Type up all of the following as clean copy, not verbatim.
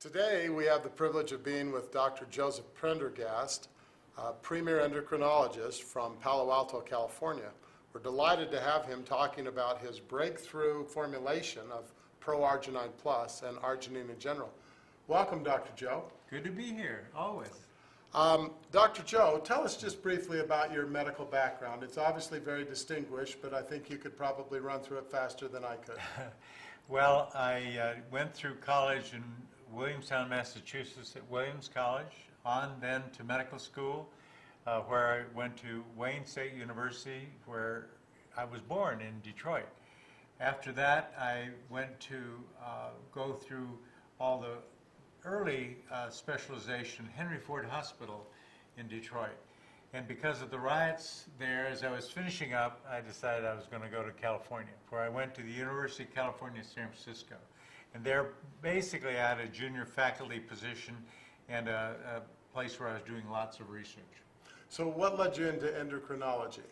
Today, we have the privilege of being with Dr. Joseph Prendergast, a premier endocrinologist from Palo Alto, California. We're delighted to have him talking about his breakthrough formulation of ProArgi-9 Plus and arginine in general. Welcome, Dr. Joe. Good to be here, always. Dr. Joe, tell us just briefly about your medical background. It's obviously very distinguished, but I think you could probably run through it faster than I could. Well, I went through college in Williamstown, Massachusetts at Williams College, on then to medical school, where I went to Wayne State University, where I was born in Detroit. After that, I went to go through all the early specialization, Henry Ford Hospital in Detroit. And because of the riots there, as I was finishing up, I decided I was going to go to California, where I went to the University of California, San Francisco. And there, basically, I had a junior faculty position and a place where I was doing lots of research. So what led you into endocrinology?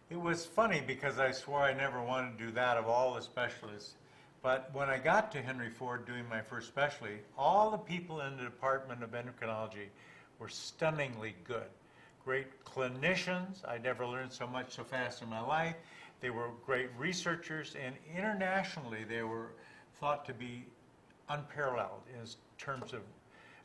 It was funny because I swore I never wanted to do that of all the specialists. But when I got to Henry Ford doing my first specialty, all the people in the Department of Endocrinology were stunningly good. Great clinicians. I never learned so much so fast in my life. They were great researchers, and internationally they were thought to be unparalleled in terms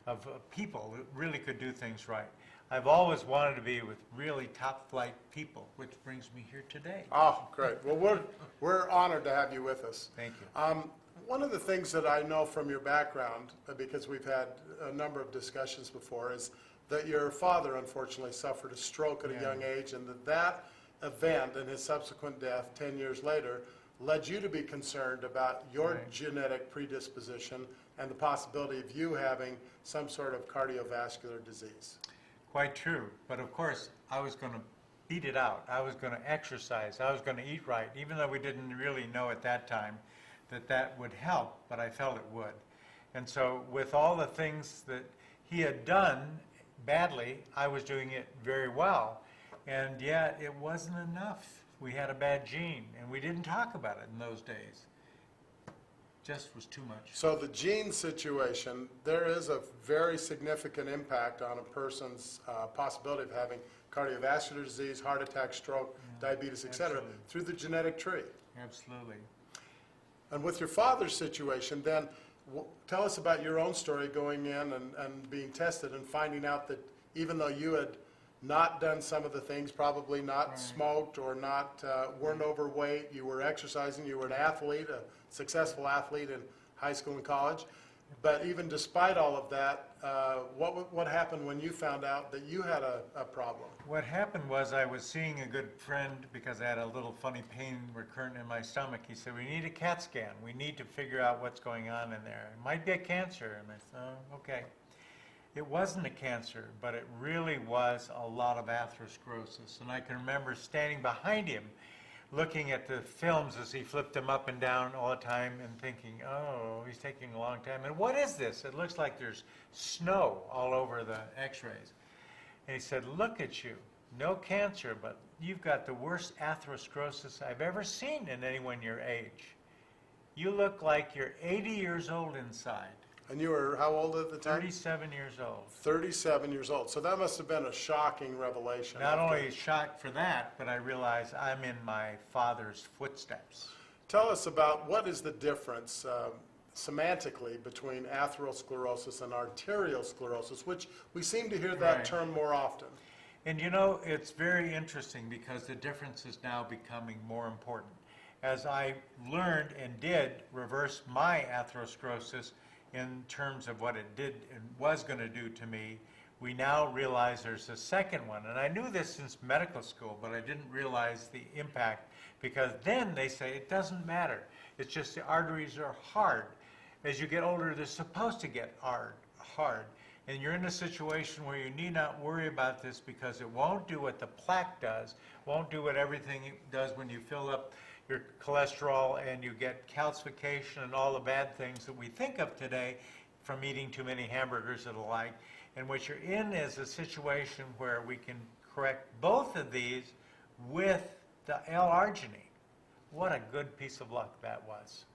of people that really could do things right. I've always wanted to be with really top-flight people, which brings me here today. Oh, great. Well, we're honored to have you with us. Thank you. One of the things that I know from your background, because we've had a number of discussions before, is that your father, unfortunately, suffered a stroke at a young age, and that event and his subsequent death 10 years later led you to be concerned about your genetic predisposition and the possibility of you having some sort of cardiovascular disease. Quite true. But of course, I was going to beat it out. I was going to exercise. I was going to eat right, even though we didn't really know at that time that that would help, but I felt it would. And so with all the things that he had done badly, I was doing it very well. And yet it wasn't enough. We had a bad gene, and we didn't talk about it in those days. Just was too much. So the gene situation, there is a very significant impact on a person's possibility of having cardiovascular disease, heart attack, stroke, diabetes, etc., through the genetic tree. Absolutely. And with your father's situation, then tell us about your own story going in and being tested and finding out that even though you had not done some of the things, probably not smoked or not weren't overweight, you were exercising, you were an athlete, a successful athlete in high school and college. But even despite all of that, what happened when you found out that you had a problem? What happened was I was seeing a good friend because I had a little funny pain recurrent in my stomach. He said, "We need a CAT scan. We need to figure out what's going on in there. It might be a cancer." And I said, "Oh, okay." It wasn't a cancer, but it really was a lot of atherosclerosis. And I can remember standing behind him, looking at the films as he flipped them up and down all the time and thinking, oh, he's taking a long time. And what is this? It looks like there's snow all over the x-rays. And he said, "Look at you. No cancer, but you've got the worst atherosclerosis I've ever seen in anyone your age. You look like you're 80 years old inside." And you were how old at the time? 37 years old. 37 years old. So that must have been a shocking revelation. Not only a shock for that, but I realized I'm in my father's footsteps. Tell us about what is the difference semantically between atherosclerosis and arterial sclerosis, which we seem to hear that term more often. And you know, it's very interesting because the difference is now becoming more important. As I learned and did reverse my atherosclerosis in terms of what it did and was going to do to me, we now realize there's a second one. And I knew this since medical school, but I didn't realize the impact because then they say it doesn't matter. It's just the arteries are hard. As you get older, they're supposed to get hard. And you're in a situation where you need not worry about this because it won't do what the plaque does, won't do what everything does when you fill up your cholesterol and you get calcification and all the bad things that we think of today from eating too many hamburgers and the like. And what you're in is a situation where we can correct both of these with the L-arginine. What a good piece of luck that was.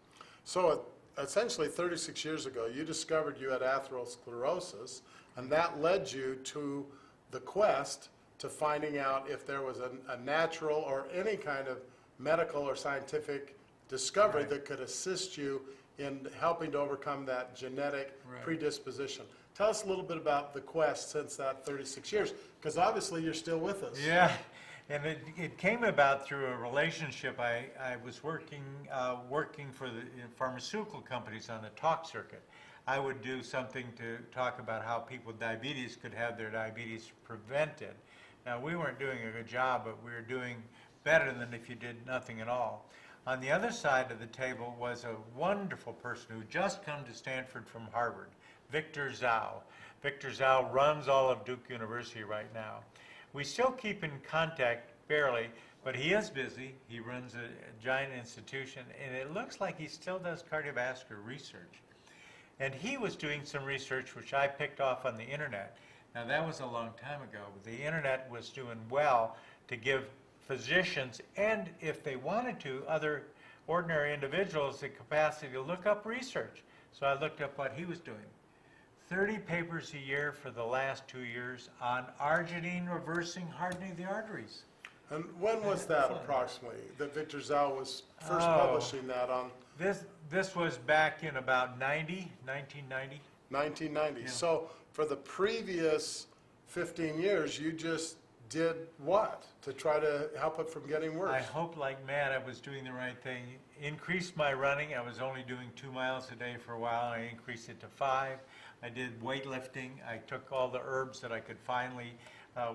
So essentially 36 years ago, you discovered you had atherosclerosis, and that led you to the quest to finding out if there was a natural or any kind of medical or scientific discovery Right. that could assist you in helping to overcome that genetic Right. predisposition. Tell us a little bit about the quest since that 36 years, because obviously you're still with us. Yeah, and it came about through a relationship. I was working for the pharmaceutical companies on the talk circuit. I would do something to talk about how people with diabetes could have their diabetes prevented. Now, we weren't doing a good job, but we were doing better than if you did nothing at all. On the other side of the table was a wonderful person who just come to Stanford from Harvard, Victor Zhao. Victor Zhao runs all of Duke University right now. We still keep in contact barely, but he is busy. He runs a giant institution, and it looks like he still does cardiovascular research. And he was doing some research which I picked off on the internet. Now, that was a long time ago, but the internet was doing well to give physicians, and if they wanted to, other ordinary individuals, the capacity to look up research. So I looked up what he was doing. 30 papers a year for the last 2 years on arginine reversing hardening of the arteries. And when was that approximately, that Victor Zhao was first publishing that on? This was back in about 1990. 1990. Yeah. So for the previous 15 years, you just did what to try to help it from getting worse? I hoped like mad I was doing the right thing. Increased my running. I was only doing 2 miles a day for a while. I increased it to 5. I did weightlifting. I took all the herbs that I could finally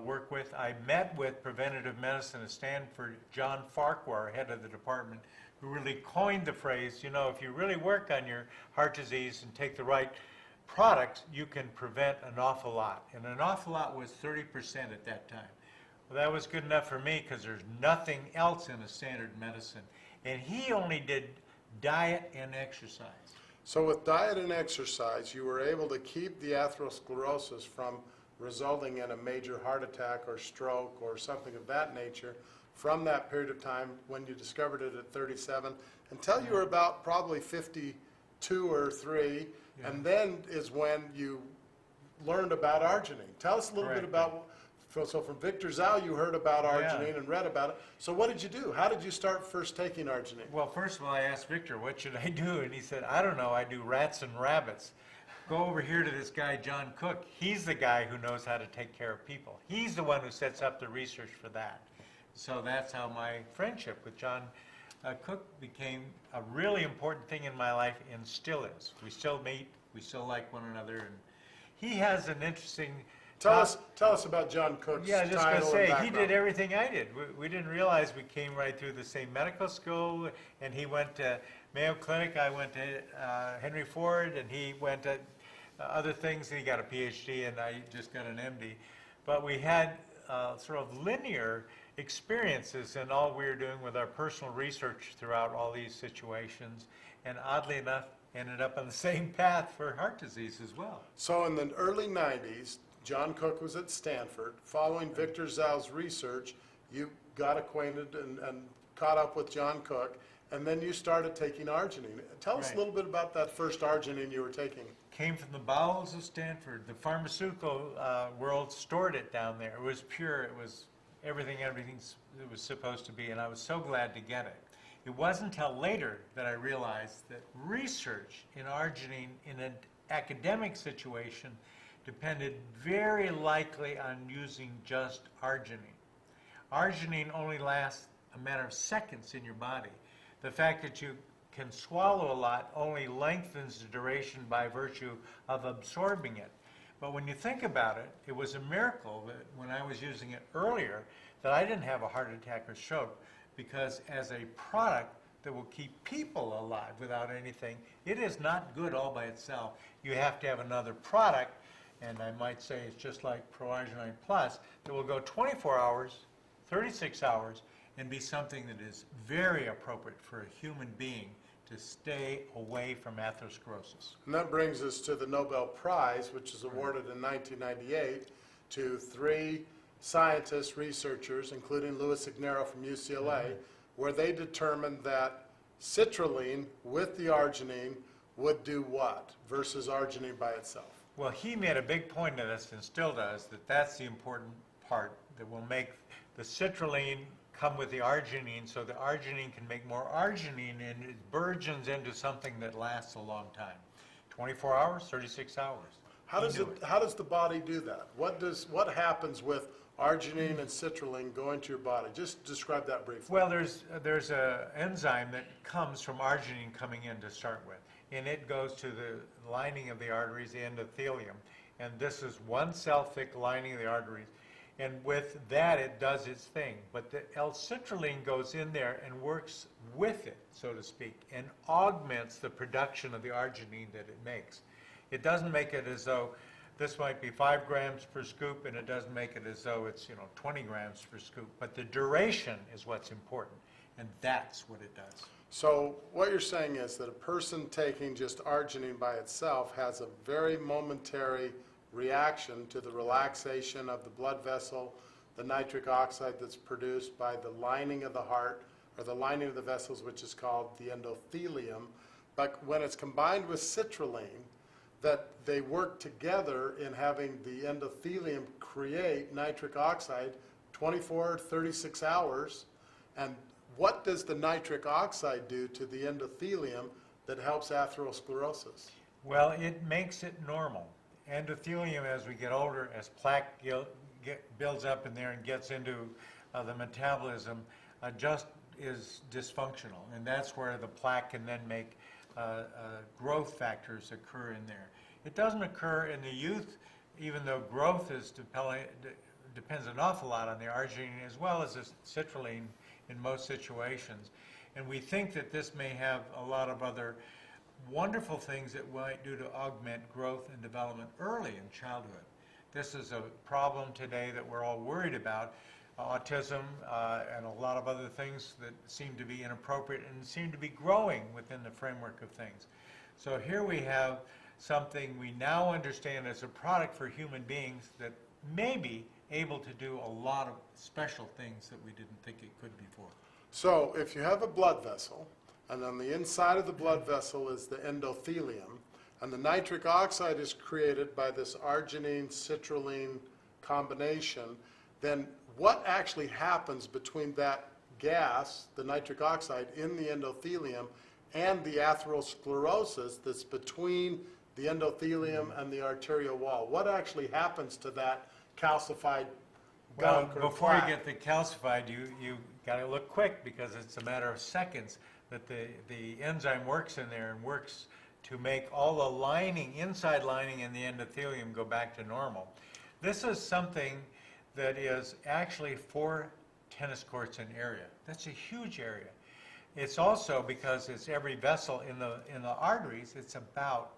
work with. I met with preventative medicine at Stanford, John Farquhar, head of the department, who really coined the phrase, you know, if you really work on your heart disease and take the right products, you can prevent an awful lot. And an awful lot was 30% at that time. Well, that was good enough for me because there's nothing else in a standard medicine. And he only did diet and exercise. So with diet and exercise, you were able to keep the atherosclerosis from resulting in a major heart attack or stroke or something of that nature from that period of time when you discovered it at 37 until you were about probably 52 or 3, Yeah. and then is when you learned about arginine. Tell us a little bit Correct. about, so from Victor Zhao you heard about arginine and read about it. So what did you do? How did you start first taking arginine? Well, first of all, I asked Victor, what should I do? And he said, I don't know, I do rats and rabbits. Go over here to this guy, John Cook. He's the guy who knows how to take care of people. He's the one who sets up the research for that. So that's how my friendship with John Cook became a really important thing in my life and still is. We still meet, we still like one another, and he has an interesting... Tell us about John Cook's Yeah, just gonna title and say, he background. did everything I did. We didn't realize we came right through the same medical school, and he went to Mayo Clinic, I went to Henry Ford, and he went to other things, and he got a PhD, and I just got an MD. But we had sort of linear experiences in all we were doing with our personal research throughout all these situations, and oddly enough, ended up on the same path for heart disease as well. So in the early 90s, John Cook was at Stanford. Following Victor Zhao's research, you got acquainted and caught up with John Cook, and then you started taking arginine. Tell us a Right. little bit about that first arginine you were taking. Came from the bowels of Stanford. The pharmaceutical world stored it down there. It was pure. It was everything it was supposed to be, and I was so glad to get it. It wasn't until later that I realized that research in arginine in an academic situation depended very likely on using just arginine. Arginine only lasts a matter of seconds in your body. The fact that you can swallow a lot only lengthens the duration by virtue of absorbing it. But when you think about it, it was a miracle that when I was using it earlier that I didn't have a heart attack or stroke, because as a product that will keep people alive without anything, it is not good all by itself. You have to have another product, and I might say it's just like ProArgi-9 Plus, that will go 24 hours, 36 hours, and be something that is very appropriate for a human being to stay away from atherosclerosis. And that brings us to the Nobel Prize, which is awarded in 1998 to 3 scientists, researchers, including Louis Ignero from UCLA, where they determined that citrulline with the arginine would do what versus arginine by itself? Well, he made a big point of this, and still does, that that's the important part that will make the citrulline come with the arginine, so the arginine can make more arginine, and it burgeons into something that lasts a long time. 24 hours, 36 hours. How does the body do that? What happens with arginine and citrulline going to your body? Just describe that briefly. Well, there's a enzyme that comes from arginine coming in to start with, and it goes to the lining of the arteries, the endothelium, and this is one cell thick lining of the arteries, and with that it does its thing. But the L-citrulline goes in there and works with it, so to speak, and augments the production of the arginine that it makes. It doesn't make it as though this might be 5 grams per scoop, and it doesn't make it as though it's 20 grams per scoop. But the duration is what's important, and that's what it does. So what you're saying is that a person taking just arginine by itself has a very momentary reaction to the relaxation of the blood vessel, the nitric oxide that's produced by the lining of the heart, or the lining of the vessels, which is called the endothelium. But when it's combined with citrulline, that they work together in having the endothelium create nitric oxide 24, 36 hours. And what does the nitric oxide do to the endothelium that helps atherosclerosis? Well, it makes it normal. Endothelium, as we get older, as plaque builds up in there and gets into the metabolism, just is dysfunctional. And that's where the plaque can then make growth factors occur in there. It doesn't occur in the youth, even though growth is depends an awful lot on the arginine as well as the citrulline in most situations. And we think that this may have a lot of other wonderful things that might do to augment growth and development early in childhood. This is a problem today that we're all worried about, autism and a lot of other things that seem to be inappropriate and seem to be growing within the framework of things. So here we have something we now understand as a product for human beings that may be able to do a lot of special things that we didn't think it could before. So if you have a blood vessel, and on the inside of the blood vessel is the endothelium, and the nitric oxide is created by this arginine-citrulline combination, then what actually happens between that gas, the nitric oxide, in the endothelium and the atherosclerosis that's between the endothelium and the arterial wall? What actually happens to that calcified Well, gunk or before you plaque? get the calcified, you got to look quick because it's a matter of seconds that the enzyme works in there and works to make all the lining, inside lining in the endothelium go back to normal. This is something that is actually 4 tennis courts in area. That's a huge area. It's also, because it's every vessel in the arteries, it's about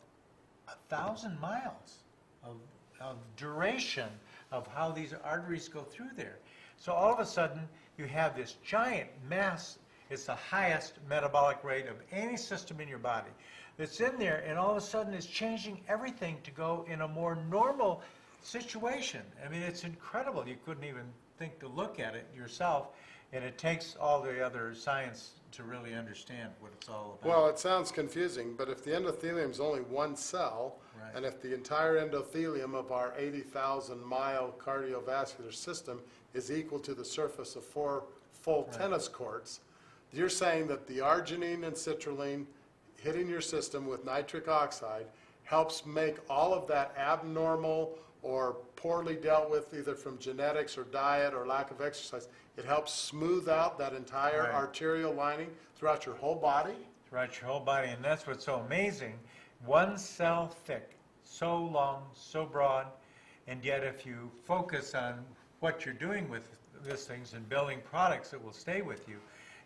1,000 miles of duration of how these arteries go through there. So all of a sudden, you have this giant mass. It's the highest metabolic rate of any system in your body that's in there, and all of a sudden it's changing everything to go in a more normal situation. I mean, it's incredible. You couldn't even think to look at it yourself, and it takes all the other science to really understand what it's all about. Well, it sounds confusing, but if the endothelium is only one cell, Right. and if the entire endothelium of our 80,000-mile cardiovascular system is equal to the surface of 4 full tennis courts, you're saying that the arginine and citrulline hitting your system with nitric oxide helps make all of that abnormal or poorly dealt with, either from genetics or diet or lack of exercise. It helps smooth out that entire Right. arterial lining throughout your whole body? Throughout your whole body, and that's what's so amazing. 1 cell thick, so long, so broad, and yet if you focus on what you're doing with these things and building products that will stay with you,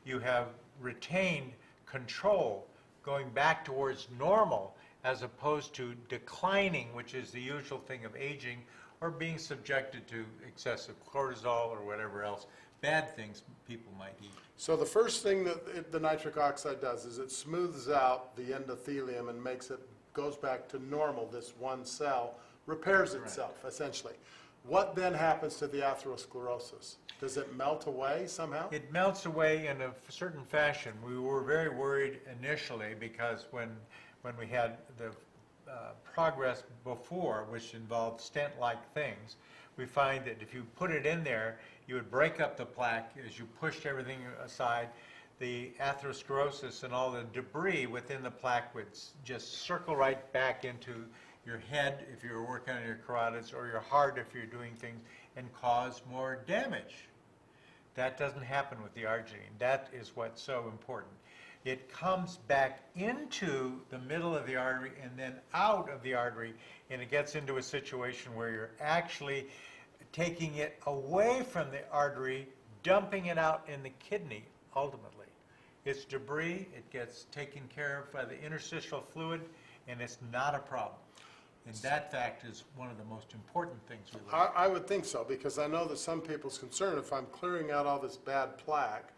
you have retained control going back towards normal as opposed to declining, which is the usual thing of aging or being subjected to excessive cortisol or whatever else, bad things people might eat. So the first thing that the nitric oxide does is it smooths out the endothelium and makes it, goes back to normal. This one cell repairs itself, essentially. What then happens to the atherosclerosis? Does it melt away somehow? It melts away in a certain fashion. We were very worried initially because when when we had the progress before, which involved stent-like things, we find that if you put it in there, you would break up the plaque as you pushed everything aside. The atherosclerosis and all the debris within the plaque would just circle right back into your head if you're working on your carotids, or your heart if you're doing things, and cause more damage. That doesn't happen with the arginine. That is what's so important. It comes back into the middle of the artery and then out of the artery, and it gets into a situation where you're actually taking it away from the artery, dumping it out in the kidney ultimately. It's debris, it gets taken care of by the interstitial fluid, and it's not a problem. And that fact is one of the most important things we look at. I would think so, because I know that some people's concern, if I'm clearing out all this bad plaque,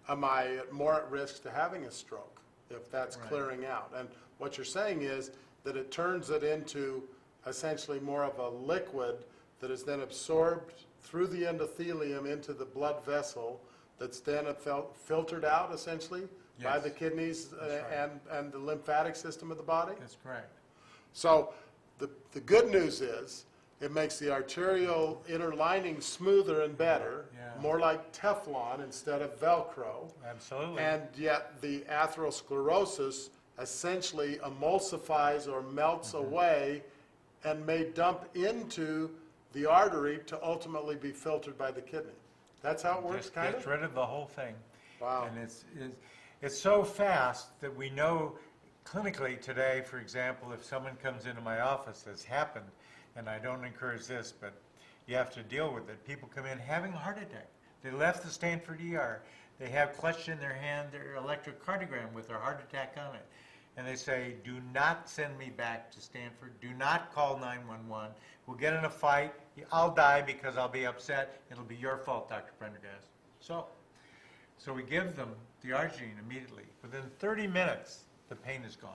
am I more at risk to having a stroke if that's Right. clearing out? And what you're saying is that it turns it into essentially more of a liquid that is then absorbed through the endothelium into the blood vessel, that's then filtered out essentially by Yes. the kidneys That's right. and the lymphatic system of the body? That's correct. So the good news is it makes the arterial inner lining smoother and better, Yeah. more like Teflon instead of Velcro. Absolutely. And yet the atherosclerosis essentially emulsifies or melts away and may dump into the artery to ultimately be filtered by the kidney. That's how it works, Just kind gets of? rid of the whole thing. Wow. And it's so fast that we know clinically today, for example, if someone comes into my office, that's happened, and I don't encourage this, but you have to deal with it. People come in having a heart attack. They left the Stanford ER. They have clutched in their hand their electrocardiogram with their heart attack on it. And they say, do not send me back to Stanford. Do not call 911. We'll get in a fight. I'll die because I'll be upset. It'll be your fault, Dr. Prendergast. So we give them the arginine immediately. Within 30 minutes, the pain is gone.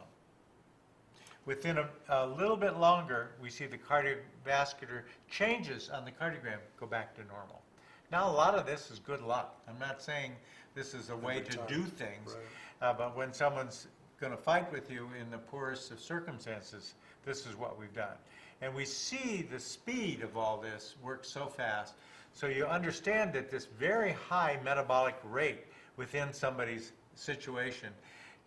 Within a little bit longer, we see the cardiovascular changes on the cardiogram go back to normal. Now, a lot of this is good luck. I'm not saying this is a way Every to time. do things, Right. but when someone's going to fight with you in the poorest of circumstances, this is what we've done. And we see the speed of all this work so fast. So you understand that this very high metabolic rate within somebody's situation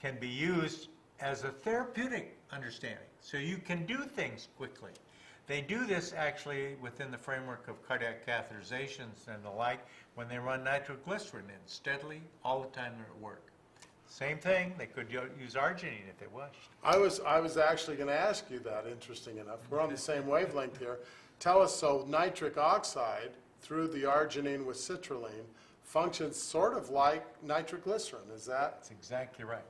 can be used as a therapeutic understanding. So you can do things quickly. They do this actually within the framework of cardiac catheterizations and the like when they run nitroglycerin in steadily all the time they're at work. Same thing, they could use arginine if they wished. I was actually going to ask you that, interesting enough. We're on the same wavelength here. Tell us, so nitric oxide through the arginine with citrulline functions sort of like nitroglycerin, is that? That's exactly right.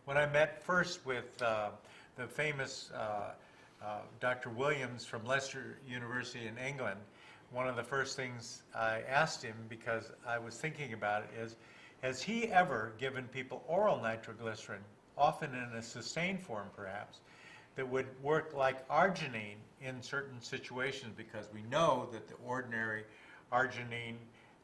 When I met first with the famous Dr. Williams from Leicester University in England, one of the first things I asked him, because I was thinking about it, is, has he ever given people oral nitroglycerin, often in a sustained form perhaps, that would work like arginine in certain situations, because we know that the ordinary arginine,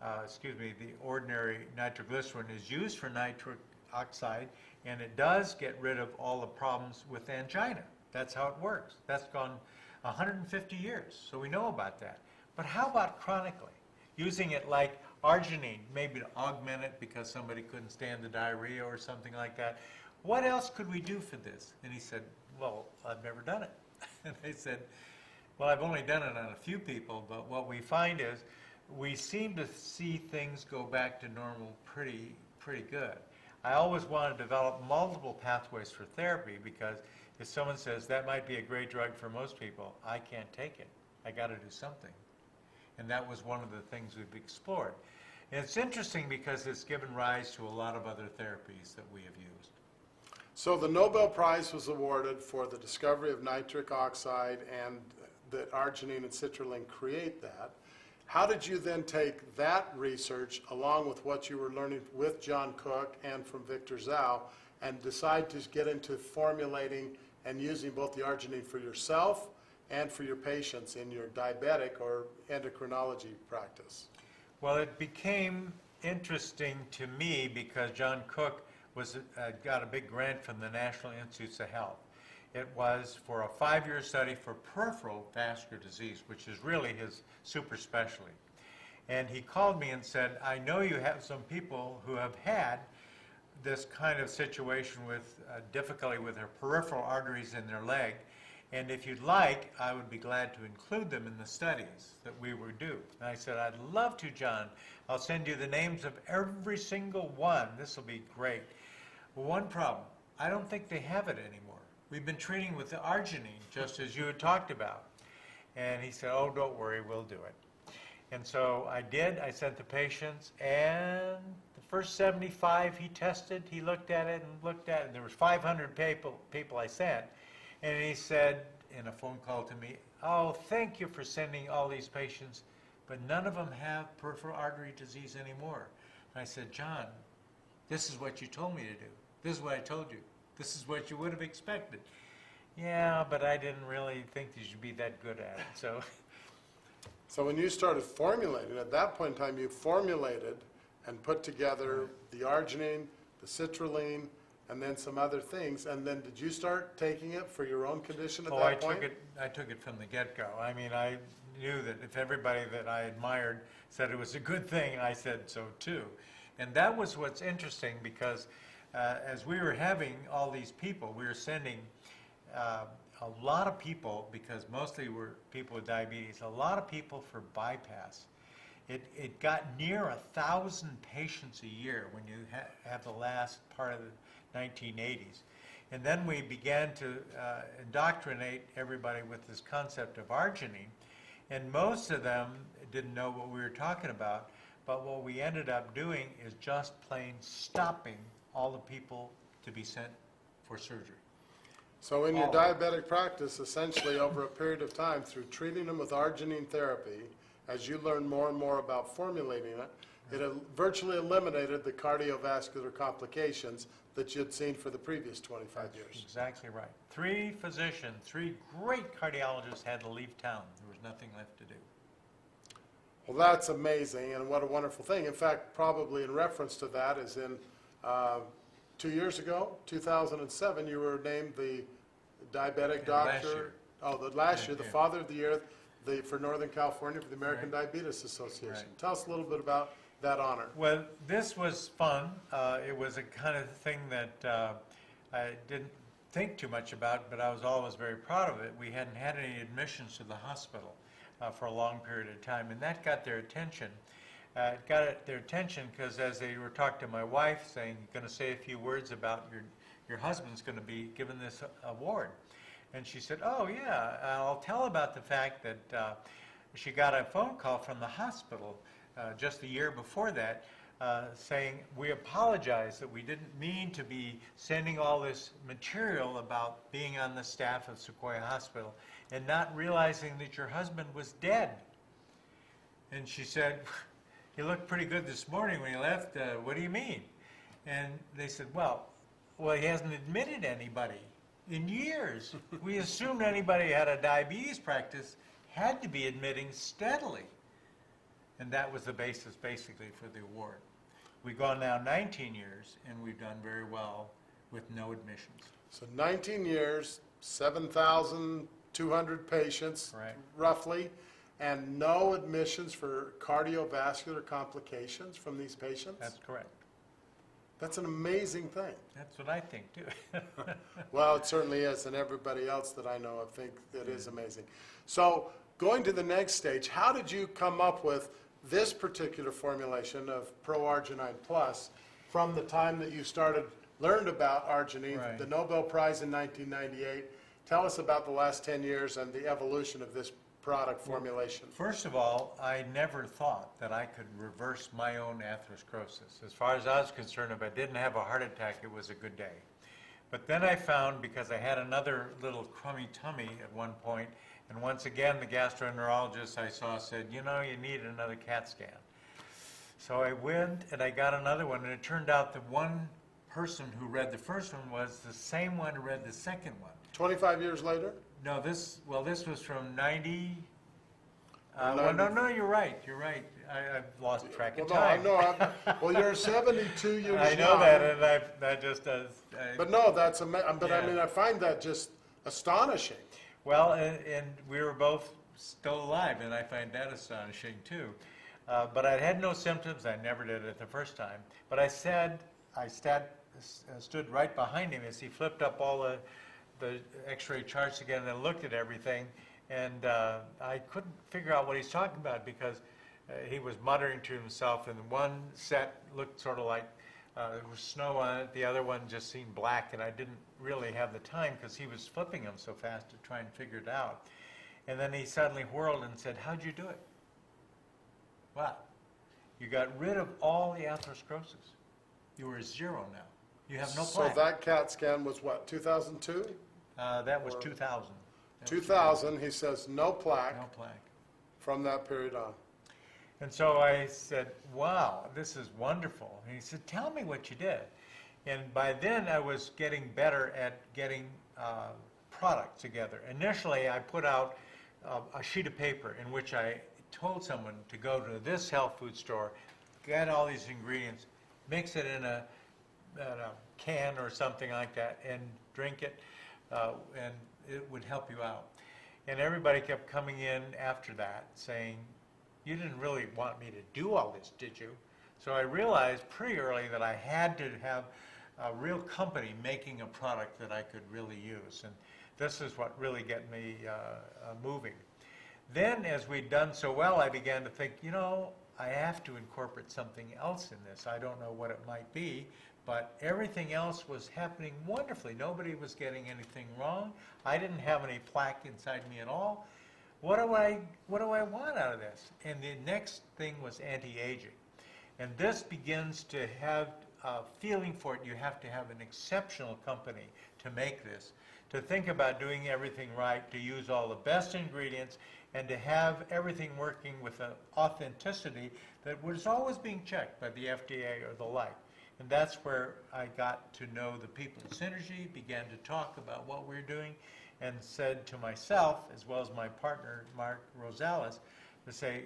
the ordinary nitroglycerin is used for nitric oxide, and it does get rid of all the problems with angina. That's how it works. That's gone 150 years, so we know about that. But how about chronically? Using it like arginine, maybe to augment it because somebody couldn't stand the diarrhea or something like that. What else could we do for this? And he said, well, I've never done it. And I said, well, I've only done it on a few people, but what we find is we seem to see things go back to normal pretty good. I always want to develop multiple pathways for therapy, because if someone says that might be a great drug for most people, I can't take it. I got to do something. And that was one of the things we've explored. And it's interesting because it's given rise to a lot of other therapies that we have used. So the Nobel Prize was awarded for the discovery of nitric oxide, and that arginine and citrulline create that. How did you then take that research along with what you were learning with John Cook and from Victor Zhao and decide to get into formulating and using both the arginine for yourself and for your patients in your diabetic or endocrinology practice? Well, it became interesting to me because John Cook got a big grant from the National Institutes of Health. It was for a 5-year study for peripheral vascular disease, which is really his super specialty. And he called me and said, I know you have some people who have had this kind of situation with difficulty with their peripheral arteries in their leg, and if you'd like, I would be glad to include them in the studies that we would do. And I said, I'd love to, John. I'll send you the names of every single one. This will be great. Well, one problem, I don't think they have it anymore. We've been treating with the arginine, just as you had talked about. And he said, oh, don't worry, we'll do it. And so I did. I sent the patients, and the first 75 he tested, he looked at it and looked at it. And there was 500 people I sent. And he said in a phone call to me, oh, thank you for sending all these patients, but none of them have peripheral artery disease anymore. And I said, John, this is what you told me to do. This is what I told you. This is what you would have expected. Yeah, but I didn't really think that you'd be that good at it. So when you started formulating, at that point in time, you formulated and put together the arginine, the citrulline, and then some other things. And then did you start taking it for your own condition at that point? I took it from the get-go. I mean, I knew that if everybody that I admired said it was a good thing, I said so too. And that was what's interesting, because as we were having all these people, we were sending a lot of people, because mostly were people with diabetes, a lot of people for bypass. It got near 1,000 patients a year when you have the last part of the 1980s. And then we began to indoctrinate everybody with this concept of arginine. And most of them didn't know what we were talking about. But what we ended up doing is just plain stopping all the people to be sent for surgery. So in your diabetic practice, essentially over a period of time, through treating them with arginine therapy, as you learned more and more about formulating it, it virtually eliminated the cardiovascular complications that you'd seen for the previous 25 years. Exactly right. 3 physicians, 3 great cardiologists had to leave town. There was nothing left to do. Well, that's amazing, and what a wonderful thing. In fact, probably in reference to that is in 2 years ago, 2007, you were named the diabetic doctor. Last year. Oh, the last year, the Yeah. Father of the Year for Northern California for the American Diabetes Association. Right. Tell us a little bit about that honor. Well, this was fun. It was a kind of thing that I didn't think too much about, but I was always very proud of it. We hadn't had any admissions to the hospital for a long period of time, and that got their attention. It got their attention because as they were talking to my wife, saying, "You're going to say a few words about your husband's going to be given this award," and she said, "Oh yeah, I'll tell about the fact that she got a phone call from the hospital just a year before that, saying, we apologize that we didn't mean to be sending all this material about being on the staff of Sequoia Hospital and not realizing that your husband was dead." And she said, "He looked pretty good this morning when he left. What do you mean?" And they said, well, he hasn't admitted anybody in years. We assumed anybody who had a diabetes practice had to be admitting steadily. And that was the basis, basically, for the award. We've gone now 19 years, and we've done very well with no admissions. So 19 years, 7,200 patients, Right. roughly, and no admissions for cardiovascular complications from these patients? That's correct. That's an amazing thing. That's what I think, too. Well, it certainly is, and everybody else that I know of think it is amazing. So going to the next stage, how did you come up with this particular formulation of ProArgi-9 Plus from the time that you learned about arginine, Right. the Nobel Prize in 1998? Tell us about the last 10 years and the evolution of this product formulation. First of all, I never thought that I could reverse my own atherosclerosis. As far as I was concerned, if I didn't have a heart attack, it was a good day. But then I found, because I had another little crummy tummy at one point, and once again the gastroenterologist I saw said, you need another CAT scan. So I went and I got another one, and it turned out that one person who read the first one was the same one who read the second one. 25 years later? No, this was from 90, Well, no, you're right, I've lost track of Well, time. well, you're 72 years young. I know that, and that just, But no, but I Yeah. mean, I find that just astonishing. well, and we were both still alive, and I find that astonishing too. But I had no symptoms, I never did it the first time. But I stood right behind him as he flipped up all the x-ray charts again and looked at everything. And I couldn't figure out what he's talking about because he was muttering to himself, and one set looked sort of like there was snow on it, the other one just seemed black, and I didn't really have the time because he was flipping them so fast to try and figure it out. And then he suddenly whirled and said, "How'd you do it?" "Well, you got rid of all the atherosclerosis. You were 0 now. You have no So plaque." that CAT scan was what, 2002? That was 2000. That was 2000, he says no plaque No plaque. from that period on. And so I said, "Wow, this is wonderful." And he said, "Tell me what you did." And by then I was getting better at getting product together. Initially, I put out a sheet of paper in which I told someone to go to this health food store, get all these ingredients, mix it in a can or something like that, and drink it, and it would help you out. And everybody kept coming in after that saying, "You didn't really want me to do all this, did you?" So I realized pretty early that I had to have a real company making a product that I could really use. And this is what really got me moving. Then, as we'd done so well, I began to think, I have to incorporate something else in this. I don't know what it might be, but everything else was happening wonderfully. Nobody was getting anything wrong. I didn't have any plaque inside me at all. What do I want out of this? And the next thing was anti-aging. And this begins to have a feeling for it. You have to have an exceptional company to make this, to think about doing everything right, to use all the best ingredients, and to have everything working with an authenticity that was always being checked by the FDA or the like. And that's where I got to know the people at Synergy, began to talk about what we're doing, and said to myself, as well as my partner, Mark Rosales, to say,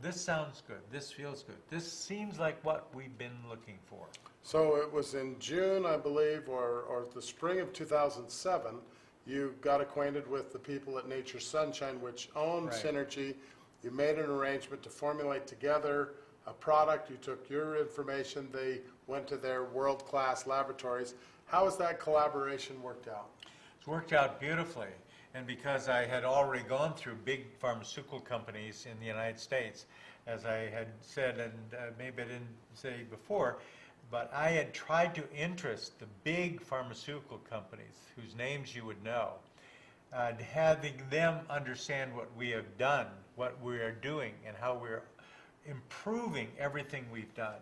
this sounds good, this feels good, this seems like what we've been looking for. So it was in June, I believe, or the spring of 2007, you got acquainted with the people at Nature Sunshine, which owned Right. Synergy. You made an arrangement to formulate together a product. You took your information. They went to their world-class laboratories. How has that collaboration worked out? It's worked out beautifully. And because I had already gone through big pharmaceutical companies in the United States, as I had said, and maybe I didn't say before, but I had tried to interest the big pharmaceutical companies, whose names you would know, and having them understand what we have done, what we are doing, and how we're improving everything we've done.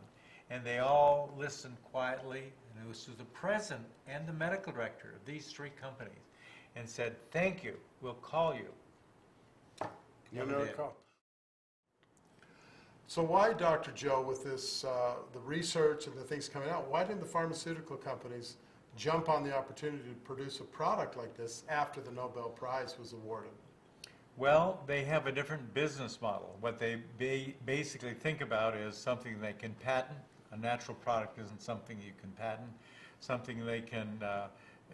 And they all listened quietly, and it was to the president and the medical director of these 3 companies, and said, "Thank you, we'll call you." You Never know, did. So why, Dr. Joe, with this, the research and the things coming out, why didn't the pharmaceutical companies jump on the opportunity to produce a product like this after the Nobel Prize was awarded? Well, they have a different business model. What they basically think about is something they can patent. A natural product isn't something you can patent. Something they can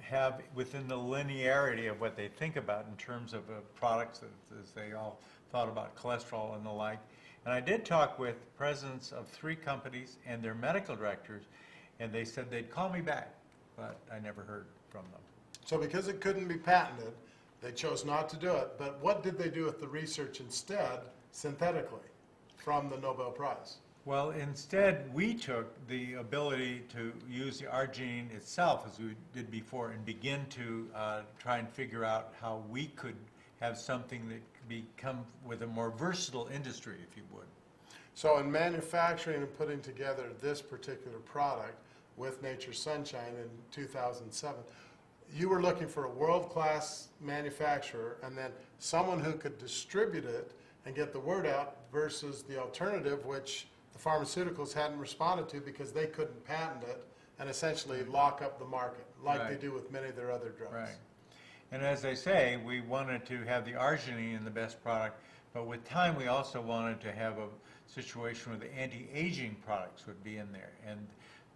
have within the linearity of what they think about in terms of products, as they all thought about cholesterol and the like. And I did talk with presidents of 3 companies and their medical directors, and they said they'd call me back, but I never heard from them. So because it couldn't be patented, they chose not to do it. But what did they do with the research instead, synthetically, from the Nobel Prize? Well, instead, we took the ability to use the arginine itself, as we did before, and begin to try and figure out how we could have something that could become with a more versatile industry, if you would. So in manufacturing and putting together this particular product with Nature Sunshine in 2007, you were looking for a world-class manufacturer and then someone who could distribute it and get the word out versus the alternative, which the pharmaceuticals hadn't responded to because they couldn't patent it and essentially lock up the market, like they Right. do with many of their other drugs. Right. And as I say, we wanted to have the arginine in the best product But with time, we also wanted to have a situation where the anti-aging products would be in there. And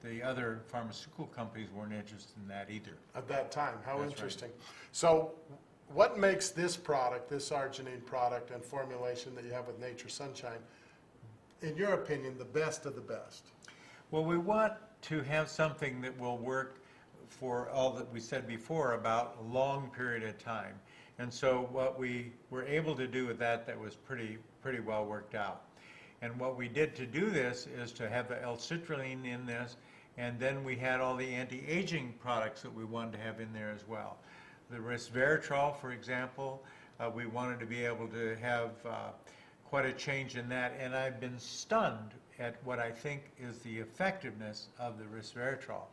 the other pharmaceutical companies weren't interested in that either. At that time, how That's right. interesting. So what makes this product, this arginine product and formulation that you have with Nature Sunshine, in your opinion, the best of the best? Well, we want to have something that will work for all that we said before about a long period of time. And so what we were able to do with that was pretty well worked out. And what we did to do this is to have the L-citrulline in this, and then we had all the anti-aging products that we wanted to have in there as well. The resveratrol, for example, we wanted to be able to have quite a change in that, and I've been stunned at what I think is the effectiveness of the resveratrol.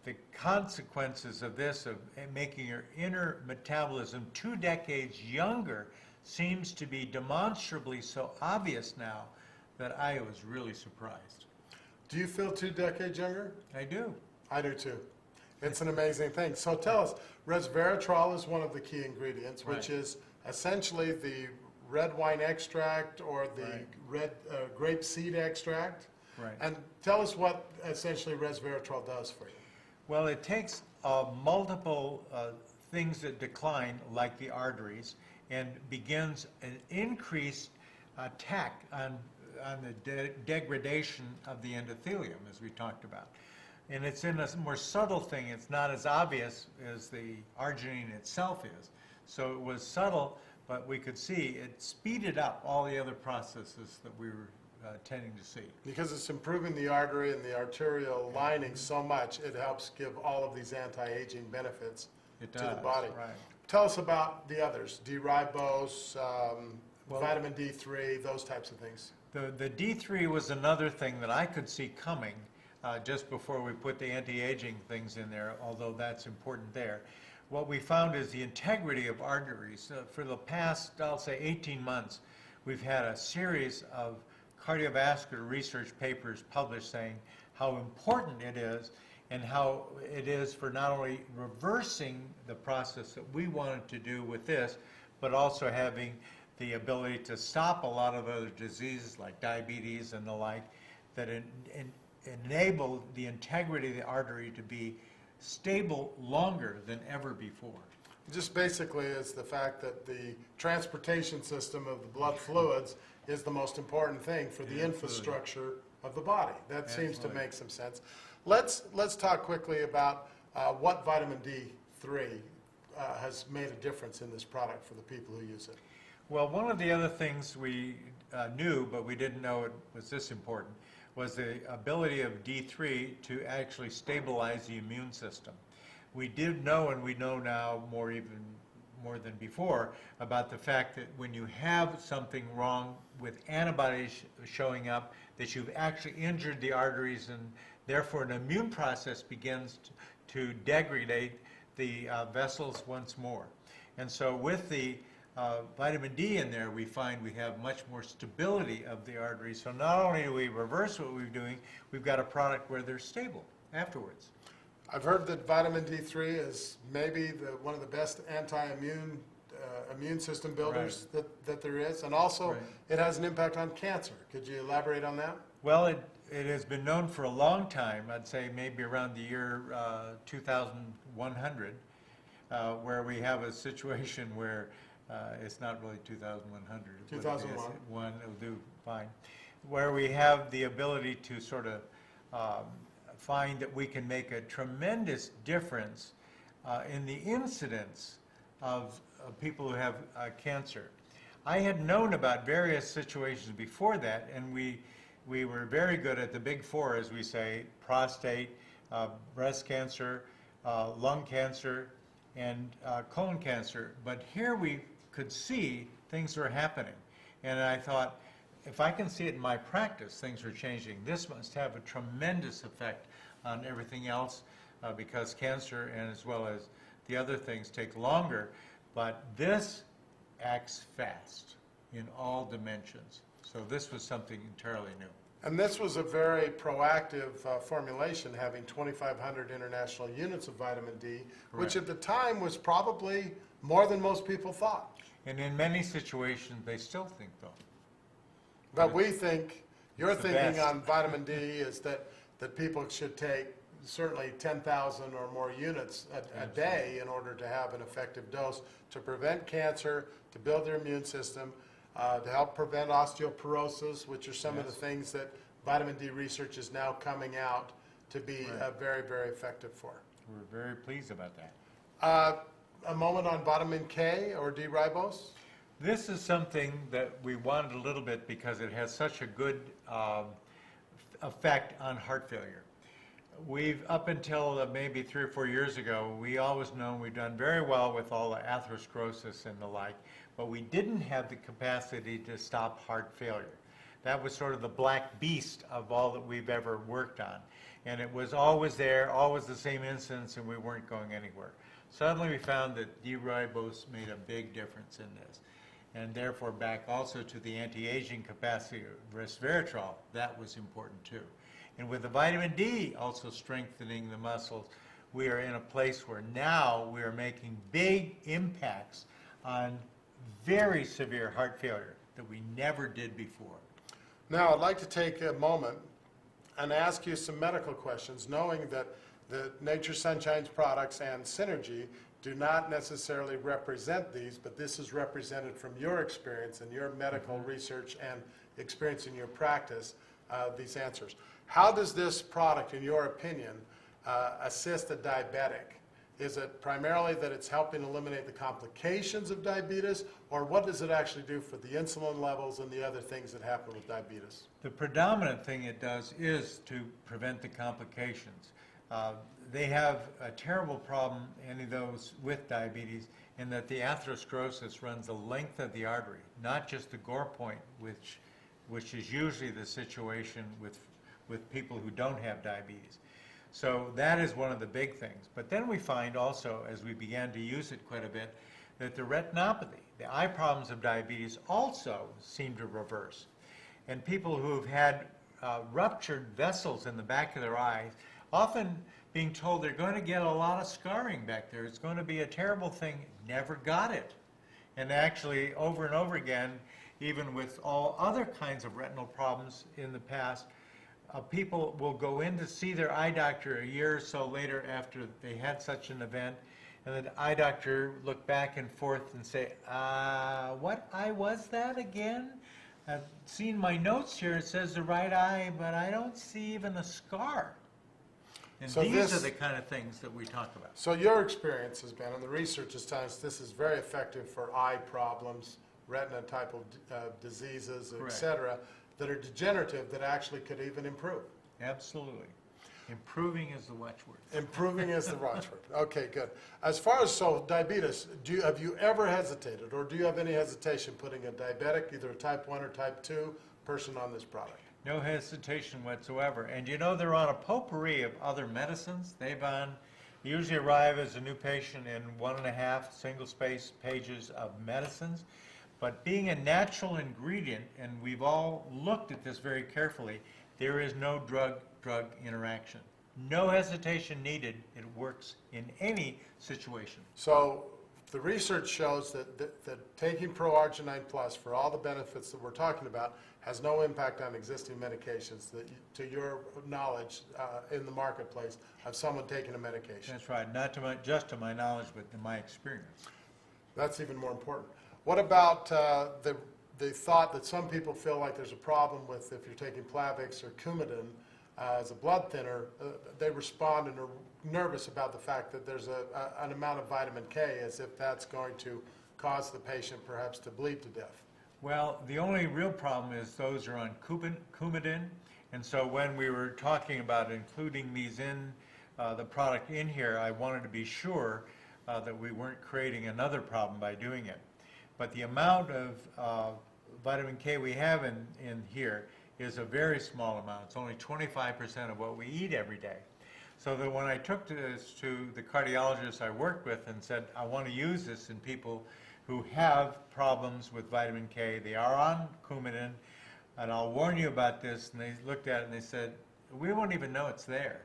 The consequences of this, of making your inner metabolism 2 decades younger, seems to be demonstrably so obvious now that I was really surprised. Do you feel 2 decades younger? I do. I do too. It's an amazing thing. So tell us, resveratrol is one of the key ingredients, which Right. is essentially the red wine extract or the Right. red grape seed extract. Right. And tell us what essentially resveratrol does for you. Well, it takes multiple things that decline, like the arteries, and begins an increased attack on the degradation of the endothelium, as we talked about. And it's in a more subtle thing. It's not as obvious as the arginine itself is. So it was subtle, but we could see it speeded up all the other processes that we were tending to see. Because it's improving the artery and the arterial lining so much, it helps give all of these anti-aging benefits It to the does, body. right. Tell us about the others, D-ribose, Well- vitamin D3, those types of things. The D3 was another thing that I could see coming just before we put the anti-aging things in there, although that's important there. What we found is the integrity of arteries. For the past, I'll say 18 months, we've had a series of cardiovascular research papers published saying how important it is and how it is for not only reversing the process that we wanted to do with this, but also having the ability to stop a lot of other diseases like diabetes and the like, that enable the integrity of the artery to be stable longer than ever before. Just basically is the fact that the transportation system of the blood fluids is the most important thing for the Absolutely. infrastructure of the body. That seems to Absolutely. make some sense. Let's talk quickly about what vitamin D3 has made a difference in this product for the people who use it. Well, one of the other things we knew, but we didn't know it was this important, was the ability of D3 to actually stabilize the immune system. We did know, and we know now more than before, about the fact that when you have something wrong with antibodies showing up, that you've actually injured the arteries, and therefore an immune process begins to degrade the vessels once more. And so with the vitamin D in there, we find we have much more stability of the arteries. So not only do we reverse what we're doing, we've got a product where they're stable afterwards. I've heard that vitamin D3 is maybe one of the best anti-immune immune system builders that there is, and also Right. it has an impact on cancer. Could you elaborate on that? Well, it has been known for a long time, I'd say maybe around the year 2100, where we have a situation where it's not really 2100. 2001. One will do fine. Where we have the ability to sort of find that we can make a tremendous difference in the incidence of people who have cancer. I had known about various situations before that, and we were very good at the big four, as we say: prostate, breast cancer, lung cancer, and colon cancer. But here we could see things were happening. And I thought, if I can see it in my practice, things are changing. This must have a tremendous effect on everything else, because cancer, and as well as the other things, take longer. But this acts fast in all dimensions. So this was something entirely new. And this was a very proactive formulation, having 2,500 international units of vitamin D, which Correct. at the time was probably more than most people thought. And in many situations, they still think though. But we think, your It's the thinking best. on vitamin D is that people should take certainly 10,000 or more units a day in order to have an effective dose to prevent cancer, to build their immune system, to help prevent osteoporosis, which are some of the Yes. things that vitamin D research is now coming out to be Right. very, very effective for. We're very pleased about that. A moment on vitamin K or D-ribose? This is something that we wanted a little bit because it has such a good effect on heart failure. We've, up until maybe 3 or 4 years ago, we always known we've done very well with all the atherosclerosis and the like, but we didn't have the capacity to stop heart failure. That was sort of the black beast of all that we've ever worked on. And it was always there, always the same incidence, and we weren't going anywhere. Suddenly we found that D-ribose made a big difference in this. And therefore, back also to the anti-aging capacity of resveratrol, that was important too. And with the vitamin D also strengthening the muscles, we are in a place where now we are making big impacts on very severe heart failure that we never did before. Now, I'd like to take a moment and ask you some medical questions, knowing that the Nature Sunshine's products and Synergy do not necessarily represent these, but this is represented from your experience and your medical research and experience in your practice, these answers. How does this product, in your opinion, assist a diabetic? Is it primarily that it's helping eliminate the complications of diabetes, or what does it actually do for the insulin levels and the other things that happen with diabetes? The predominant thing it does is to prevent the complications. They have a terrible problem, any of those with diabetes, in that the atherosclerosis runs the length of the artery, not just the gore point, which is usually the situation with people who don't have diabetes. So that is one of the big things. But then we find also, as we began to use it quite a bit, that the retinopathy, the eye problems of diabetes also seem to reverse. And people who have had ruptured vessels in the back of their eyes, often being told they're going to get a lot of scarring back there, it's going to be a terrible thing, never got it. And actually, over and over again, even with all other kinds of retinal problems in the past, people will go in to see their eye doctor a year or so later after they had such an event, and the eye doctor look back and forth and say, what eye was that again? I've seen my notes here, it says the right eye, but I don't see even a scar. And So these this- are the kind of things that we talk about. So your experience has been, and the research has telling us this is very effective for eye problems, retina type of diseases, et Correct. cetera, that are degenerative that actually could even improve. Absolutely. Improving is the watchword. Improving is the watchword. Okay, good. As far as diabetes, have you ever hesitated, or do you have any hesitation putting a diabetic, either a type 1 or type 2 person on this product? No hesitation whatsoever. And you know, they're on a potpourri of other medicines. Usually arrive as a new patient in 1.5 single-space pages of medicines. But being a natural ingredient, and we've all looked at this very carefully, there is no drug-drug interaction. No hesitation needed. It works in any situation. So the research shows that taking ProArgi-9 Plus for all the benefits that we're talking about has no impact on existing medications, that to your knowledge in the marketplace of someone taking a medication. That's right. Not to just to my knowledge, but to my experience. That's even more important. What about the thought that some people feel like there's a problem with if you're taking Plavix or Coumadin as a blood thinner, they respond and are nervous about the fact that there's an amount of vitamin K, as if that's going to cause the patient perhaps to bleed to death. Well, the only real problem is those are on Coumadin, and so when we were talking about including these in the product in here, I wanted to be sure that we weren't creating another problem by doing it. But the amount of vitamin K we have in here is a very small amount. It's only 25% of what we eat every day. So that when I took this to the cardiologist I worked with and said, I want to use this in people who have problems with vitamin K, they are on Coumadin, and I'll warn you about this, and they looked at it and they said, we won't even know it's there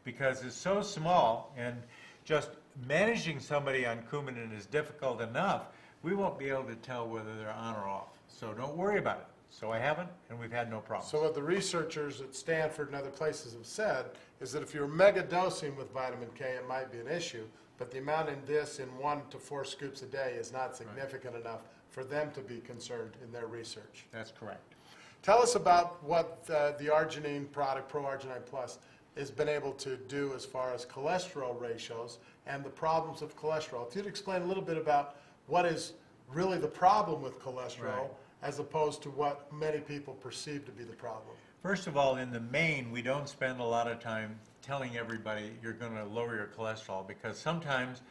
because it's so small, and just managing somebody on Coumadin is difficult enough. we won't be able to tell whether they're on or off. So don't worry about it. So I haven't, and we've had no problems. So what the researchers at Stanford and other places have said is that if you're mega dosing with vitamin K, it might be an issue, but the amount in this in 1 to 4 scoops a day is not significant enough for them to be concerned in their research. That's correct. Tell us about what the arginine product, ProArgi-9 Plus, has been able to do as far as cholesterol ratios and the problems of cholesterol. If you'd explain a little bit about what is really the problem with cholesterol, Right. as opposed to what many people perceive to be the problem. First of all, in the main, we don't spend a lot of time telling everybody you're going to lower your cholesterol, because sometimes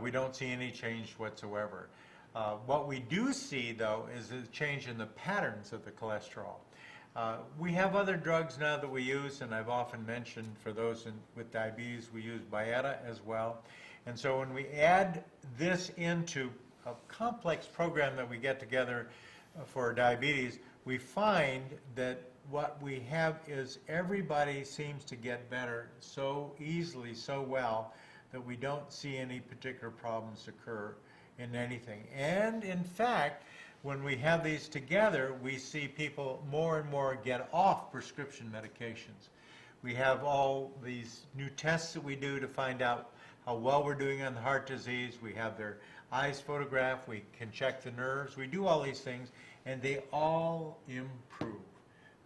we don't see any change whatsoever. What we do see, though, is a change in the patterns of the cholesterol. We have other drugs now that we use, and I've often mentioned for those with diabetes, we use Byetta as well. And so when we add this into a complex program that we get together for diabetes, we find that what we have is everybody seems to get better so easily, so well, that we don't see any particular problems occur in anything. And in fact, when we have these together, we see people more and more get off prescription medications. We have all these new tests that we do to find out how well we're doing on the heart disease. We have their eyes photographed, we can check the nerves, we do all these things, and they all improve.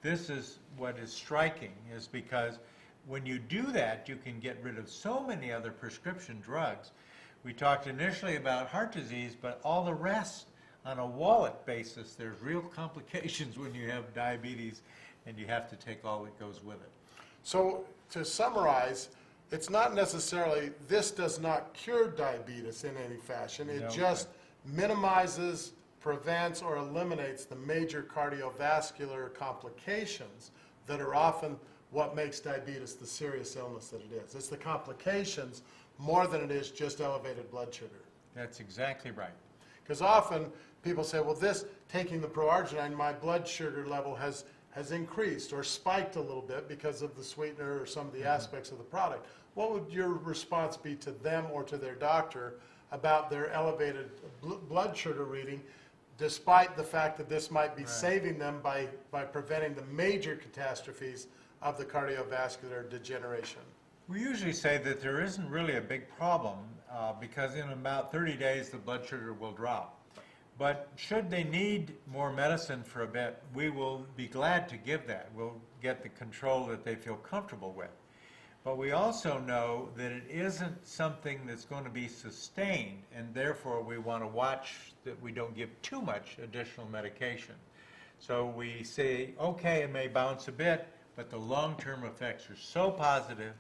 This is what is striking, is because when you do that, you can get rid of so many other prescription drugs. We talked initially about heart disease, but all the rest, on a wallet basis, there's real complications when you have diabetes, and you have to take all that goes with it. So to summarize, it's not necessarily, this does not cure diabetes in any fashion. It No. just minimizes, prevents, or eliminates the major cardiovascular complications that are often what makes diabetes the serious illness that it is. It's the complications more than it is just elevated blood sugar. That's exactly right. Because often people say, well, this, taking the ProArgi-9, my blood sugar level has increased or spiked a little bit because of the sweetener or some of the aspects of the product. What would your response be to them or to their doctor about their elevated blood sugar reading, despite the fact that this might be saving them by preventing the major catastrophes of the cardiovascular degeneration? We usually say that there isn't really a big problem because in about 30 days the blood sugar will drop. But should they need more medicine for a bit, we will be glad to give that. We'll get the control that they feel comfortable with. But we also know that it isn't something that's going to be sustained, and therefore we want to watch that we don't give too much additional medication. So we say, okay, it may bounce a bit, but the long-term effects are so positive,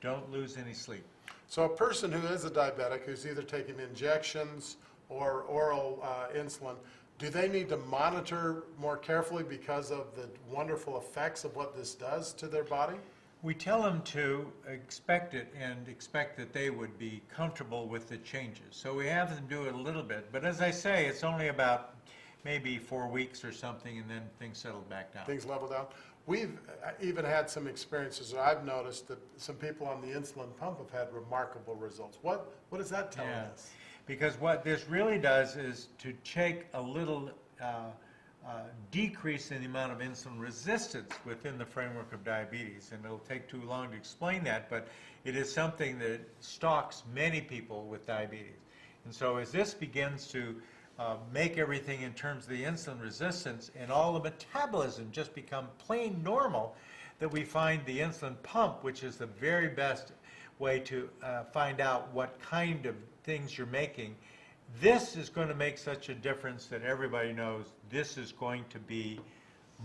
don't lose any sleep. So a person who is a diabetic, who's either taking injections or oral insulin, do they need to monitor more carefully because of the wonderful effects of what this does to their body? We tell them to expect it and expect that they would be comfortable with the changes. So we have them do it a little bit, but as I say, it's only about maybe 4 weeks or something, and then things settle back down. Things level down. We've even had some experiences that I've noticed that some people on the insulin pump have had remarkable results. What is that telling us? Because what this really does is to take a little decrease in the amount of insulin resistance within the framework of diabetes. And it'll take too long to explain that, but it is something that stalks many people with diabetes. And so as this begins to make everything in terms of the insulin resistance and all the metabolism just become plain normal, that we find the insulin pump, which is the very best way to find out what kind of things you're making. This is going to make such a difference that everybody knows this is going to be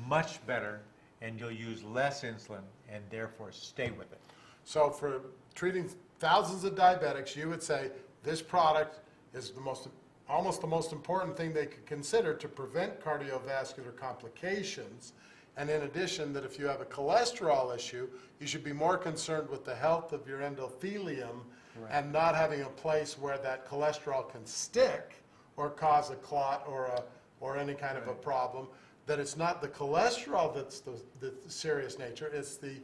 much better, and you'll use less insulin and therefore stay with it. So for treating thousands of diabetics, you would say this product is almost the most important thing they could consider to prevent cardiovascular complications. And in addition, that if you have a cholesterol issue, you should be more concerned with the health of your endothelium and not having a place where that cholesterol can stick or cause a clot or any kind of a problem. That it's not the cholesterol that's the serious nature, it's the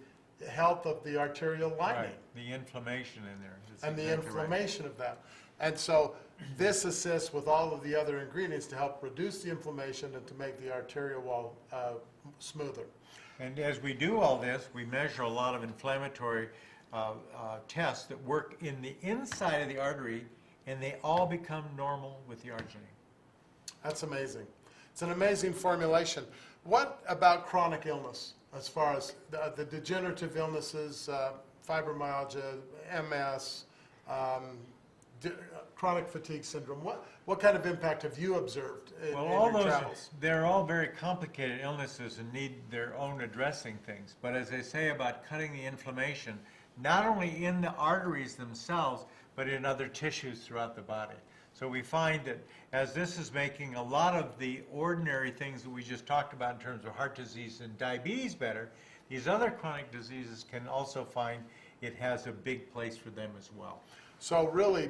health of the arterial lining. Right, the inflammation in there. That's And the exactly right. inflammation of that. And so this assists with all of the other ingredients to help reduce the inflammation and to make the arterial wall smoother. And as we do all this, we measure a lot of inflammatory tests that work in the inside of the artery, and they all become normal with the arginine. That's amazing. It's an amazing formulation. What about chronic illness, as far as the degenerative illnesses, fibromyalgia, MS, chronic fatigue syndrome? What kind of impact have you observed in Well, your travels? they're all very complicated illnesses and need their own addressing things. But as they say about cutting the inflammation, not only in the arteries themselves, but in other tissues throughout the body. So we find that as this is making a lot of the ordinary things that we just talked about in terms of heart disease and diabetes better, these other chronic diseases can also find it has a big place for them as well. So really,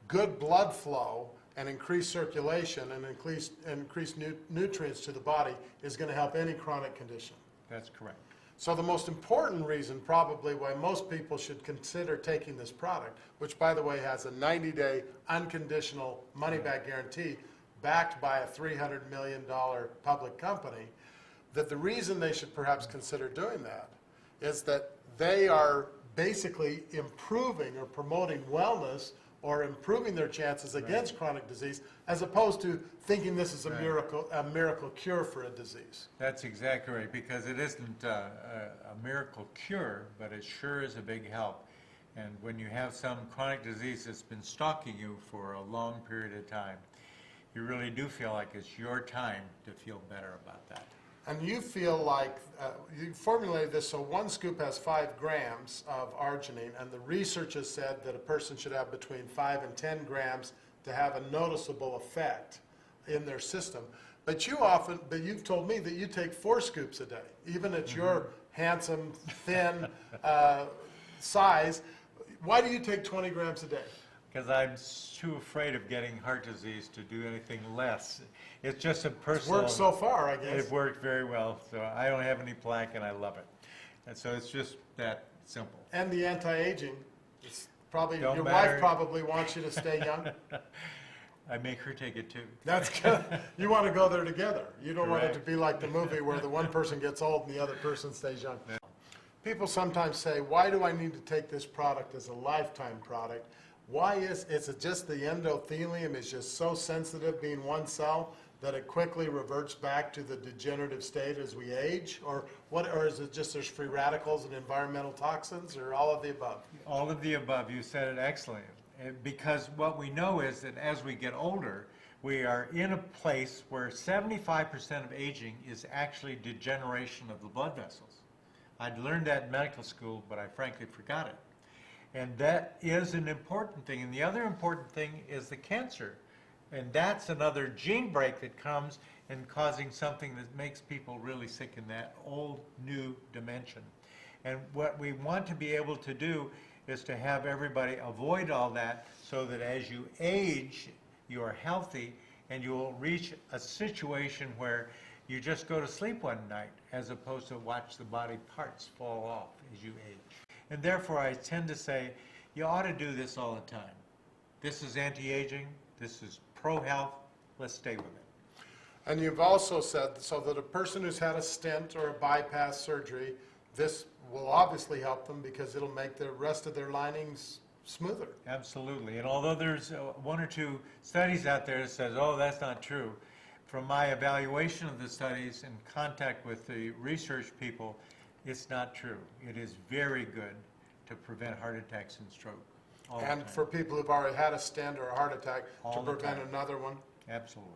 good blood flow and increased circulation and increased nutrients to the body is going to help any chronic condition. That's correct. So the most important reason probably why most people should consider taking this product, which by the way has a 90-day unconditional money-back guarantee backed by a $300 million public company, that the reason they should perhaps consider doing that is that they are basically improving or promoting wellness or improving their chances against chronic disease, as opposed to thinking this is a miracle cure for a disease. That's exactly right, because it isn't a miracle cure, but it sure is a big help. And when you have some chronic disease that's been stalking you for a long period of time, you really do feel like it's your time to feel better about that. And you feel like you formulated this so 1 scoop has 5 grams of arginine, and the research has said that a person should have between 5 and 10 grams to have a noticeable effect in their system. But you've told me that you take 4 scoops a day, even at your handsome, thin size. Why do you take 20 grams a day? Because I'm too afraid of getting heart disease to do anything less. It's just a It's personal... worked so far, I guess. It worked very well, so I don't have any plaque and I love it. And so it's just that simple. And the anti-aging. It's probably Don't your matter. wife probably wants you to stay young. I make her take it too. That's good. You want to go there together. You don't want it to Correct. be like the movie where the one person gets old and the other person stays young. People sometimes say, why do I need to take this product as a lifetime product? Why is it just the endothelium is just so sensitive, being one cell, that it quickly reverts back to the degenerative state as we age? Or is it just there's free radicals and environmental toxins, or all of the above? All of the above, you said it excellently. Because what we know is that as we get older, we are in a place where 75% of aging is actually degeneration of the blood vessels. I'd learned that in medical school, but I frankly forgot it. And that is an important thing. And the other important thing is the cancer. And that's another gene break that comes and causing something that makes people really sick in that old, new dimension. And what we want to be able to do is to have everybody avoid all that so that as you age, you are healthy and you will reach a situation where you just go to sleep one night as opposed to watch the body parts fall off as you age. And therefore, I tend to say, you ought to do this all the time. This is anti-aging. This is pro-health. Let's stay with it. And you've also said, so that a person who's had a stent or a bypass surgery, this will obviously help them because it'll make the rest of their linings smoother. Absolutely. And although there's 1 or 2 studies out there that says, oh, that's not true, from my evaluation of the studies and contact with the research people, it's not true. It is very good to prevent heart attacks and stroke. All the And time. for people who've already had a stent or a heart attack, to All the prevent time. another one. Absolutely.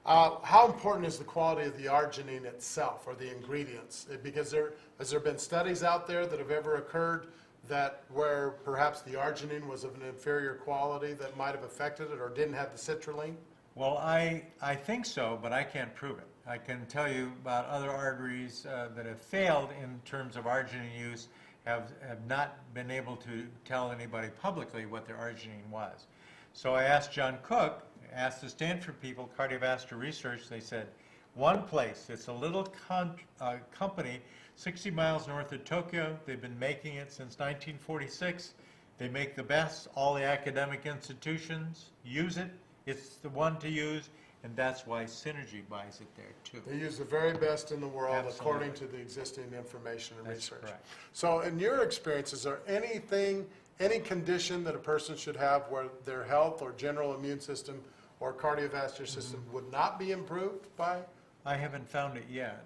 How important is the quality of the arginine itself, or the ingredients? Because has there been studies out there that have ever occurred that where perhaps the arginine was of an inferior quality that might have affected it or didn't have the citrulline? Well, I think so, but I can't prove it. I can tell you about other arteries that have failed in terms of arginine use, have not been able to tell anybody publicly what their arginine was. So I asked John Cook, asked the Stanford people, cardiovascular research, they said, one place, it's a little company 60 miles north of Tokyo, they've been making it since 1946, They make the best, all the academic institutions use it, it's the one to use, and that's why Synergy buys it there too. They use the very best in the world according Absolutely. to the existing information and That's research. correct. So in your experience, is there anything, any condition that a person should have where their health or general immune system or cardiovascular system would not be improved by? I haven't found it yet.